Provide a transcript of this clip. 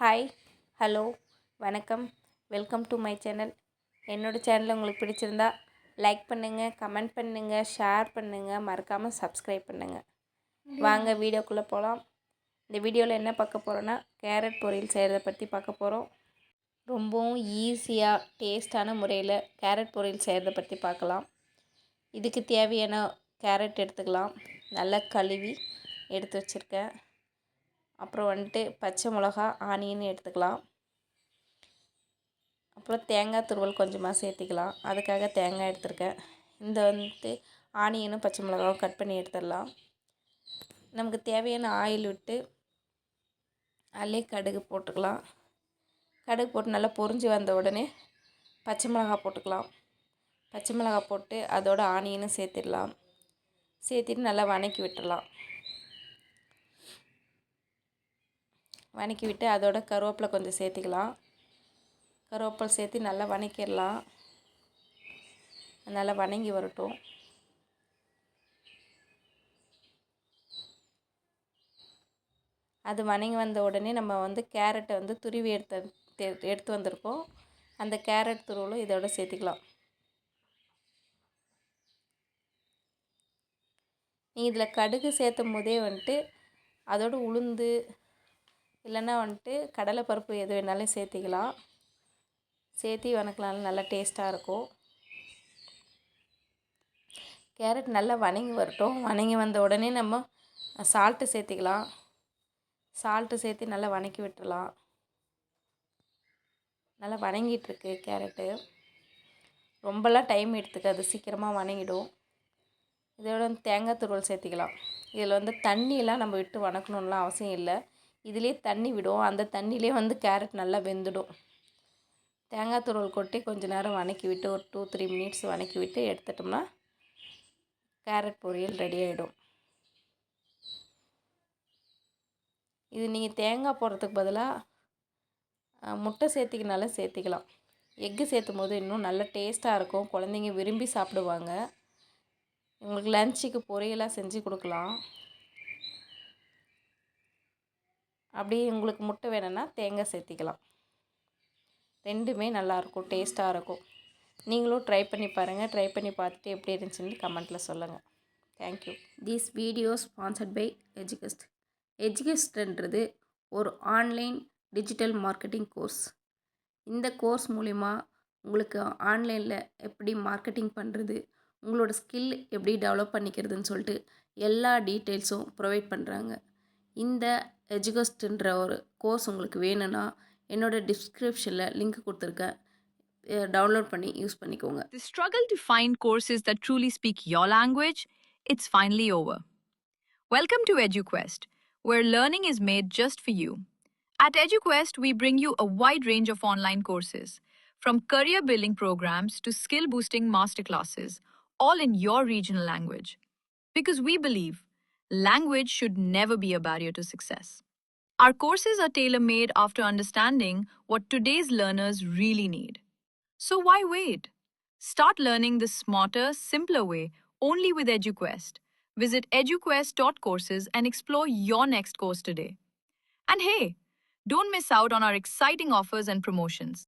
Hi, hello, வணக்கம், welcome to my channel. என்னோடய channel உங்களுக்கு பிடிச்சிருந்தா லைக் பண்ணுங்கள், கமெண்ட் பண்ணுங்கள், ஷேர் பண்ணுங்கள், மறக்காமல் சப்ஸ்கிரைப் பண்ணுங்கள். வாங்க வீடியோக்குள்ளே போகலாம். இந்த வீடியோவில் என்ன பார்க்க போகிறோன்னா, கேரட் பொரியல் செய்கிறத பற்றி பார்க்க போகிறோம். ரொம்பவும் ஈஸியாக டேஸ்டான முறையில் கேரட் பொரியல் செய்கிறத பற்றி பார்க்கலாம். இதுக்கு தேவையான கேரட் எடுத்துக்கலாம். நல்லா கழுவி எடுத்து வச்சுருக்கேன். அப்புறம் வந்துட்டு பச்சை மிளகா, ஆனியன் எடுத்துக்கலாம். அப்புறம் தேங்காய் துருவல் கொஞ்சமாக சேர்த்திக்கலாம். அதுக்காக தேங்காய் எடுத்துருக்கேன். இந்த வந்துட்டு ஆனியனும் பச்சை மிளகாவும் கட் பண்ணி எடுத்துடலாம். நமக்கு தேவையான ஆயில் விட்டு அதிலே கடுகு போட்டுக்கலாம். கடுகு போட்டு நல்லா பொரிஞ்சு வந்த உடனே பச்சை மிளகா போட்டுக்கலாம். பச்சை மிளகா போட்டு அதோட ஆனியனும் சேர்த்திடலாம். சேர்த்திட்டு நல்லா வதக்கி விட்டுடலாம். வதக்கி விட்டு அதோட கருவேப்பிலை கொஞ்சம் சேர்த்திக்கலாம். கருவேப்பிலை சேர்த்து நல்லா வதக்கிடலாம். நல்லா வதங்கி வரட்டும். அது வதங்கி வந்த உடனே நம்ம கேரட்டை துருவி எடுத்து வந்திருக்கோம். அந்த கேரட் துருவலும் இதோட சேர்த்திக்கலாம். நீங்கள் இதில் கடுகு சேர்த்தும் போதே அதோட உளுந்து இல்லைன்னா கடலைப்பருப்பு எது வேணாலும் சேர்த்திக்கலாம். சேர்த்தி வதக்கலாம். நல்லா டேஸ்ட்டாக இருக்கும். கேரட் நல்லா வதங்கி வரட்டும். வதங்கி வந்த உடனே நம்ம சால்ட்டு சேர்த்திக்கலாம். சால்ட்டு சேர்த்து நல்லா வதக்கி விட்டுடலாம். நல்லா வதங்கிட்டுருக்கு கேரட்டு. ரொம்பலாம் டைம் எடுத்துக்காது, சீக்கிரமாக வதங்கிடும். இதோட தேங்காய் துருவல் சேர்த்திக்கலாம். இதில் தண்ணியெலாம் நம்ம விட்டு வதக்கணுன்னுலாம் அவசியம் இல்லை. இதிலே தண்ணி விடும். அந்த தண்ணியிலே கேரட் நல்லா வெந்துடும். தேங்காய் துருவல் கொட்டி கொஞ்சம் நேரம் வதக்கி விட்டு ஒரு 2-3 மினிட்ஸ் வதக்கி விட்டு எடுத்துட்டோம்னா கேரட் பொரியல் ரெடி ஆகிடும். இது நீங்கள் தேங்காய் போடுறதுக்கு பதிலாக முட்டை சேர்த்திக்கினாலும் சேர்த்திக்கலாம். எக்கு சேர்த்தும் போது இன்னும் நல்ல டேஸ்ட்டாக இருக்கும். குழந்தைங்க விரும்பி சாப்பிடுவாங்க. உங்களுக்கு லஞ்சுக்கு பொரியலாக செஞ்சு கொடுக்கலாம். அப்படியே உங்களுக்கு முட்டை வேணும்னா தேங்காய் சேர்த்திக்கலாம். ரெண்டுமே நல்லாயிருக்கும், டேஸ்ட்டாக இருக்கும். நீங்களும் ட்ரை பண்ணி பாருங்கள். ட்ரை பண்ணி பார்த்துட்டு எப்படி இருந்துச்சுன்னு கமெண்ட்டில் சொல்லுங்கள். Thank you. This video sponsored by Edugust. எஜுகஸ்ட்ன்றது ஒரு ஆன்லைன் டிஜிட்டல் மார்க்கெட்டிங் கோர்ஸ். இந்த கோர்ஸ் மூலிமா உங்களுக்கு ஆன்லைனில் எப்படி மார்க்கெட்டிங் பண்ணுறது, உங்களோட ஸ்கில் எப்படி டெவலப் பண்ணிக்கிறதுன்னு சொல்லிட்டு எல்லா டீட்டெயில்ஸும் ப்ரொவைட் பண்ணுறாங்க. இந்த எஜுகஸ்ட்ன்ற ஒரு கோர்ஸ் உங்களுக்கு வேணும்னா என்னோடய டிஸ்கிரிப்ஷனில் லிங்க் கொடுத்துருக்கேன். டவுன்லோட் பண்ணி யூஸ் பண்ணிக்கோங்க. The struggle to find courses that truly speak your language, it's finally over. Welcome to EduQuest, where learning is made just for you. At EduQuest, we bring you a wide range of online courses, from career building programs to skill boosting masterclasses, all in your regional language. Because we believe language should never be a barrier to success. Our courses are tailor-made after understanding what today's learners really need. So why wait? Start learning the smarter, simpler way only with EduQuest. Visit eduquest.courses and explore your next course today. And hey, don't miss out on our exciting offers and promotions.